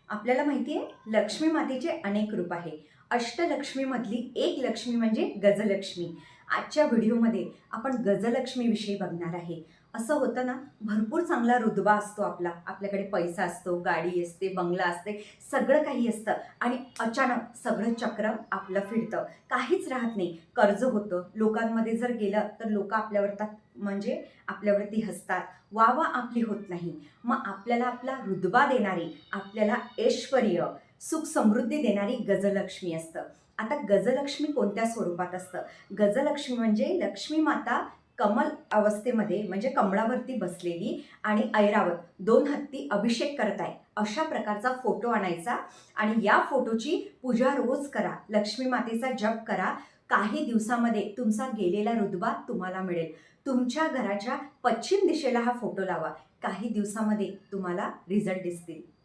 आपल्याला माहिती आहे लक्ष्मी मातेचे अनेक रूप आहे. अष्टलक्ष्मीमधली एक लक्ष्मी म्हणजे गजलक्ष्मी. आजच्या व्हिडिओमध्ये आपण गजलक्ष्मीविषयी बघणार आहे. असं होतं ना, भरपूर चांगला रुतबा असतो आपल्याकडे पैसा असतो, गाडी असते, बंगला असते, सगळं काही असतं आणि अचानक सगळं चक्र आपलं फिरतं. काहीच राहत नाही. कर्ज होतं. लोकांमध्ये जर गेलं तर लोक आपल्यावरती हसतात. वाह आपली होत नाही. मग आपल्याला आपला रुतबा देणारी, आपल्याला ऐश्वर्य, सुख समृद्धी देणारी गजलक्ष्मी असतं. आता गजलक्ष्मी कोणत्या स्वरूपात असतं? गजलक्ष्मी म्हणजे लक्ष्मी माता कमल अवस्थेमध्ये म्हणजे कमळावरती बसलेली आणि ऐरावत दोन हत्ती अभिषेक करत आहे अशा प्रकारचा फोटो आणायचा आणि या फोटोची पूजा रोज करा. लक्ष्मी मातेचा जप करा. काही दिवसामध्ये तुमचा गेलेला रुतबा तुम्हाला मिळेल. तुमच्या घराच्या पश्चिम दिशेला हा फोटो लावा. काही दिवसामध्ये तुम्हाला रिझल्ट दिसतील.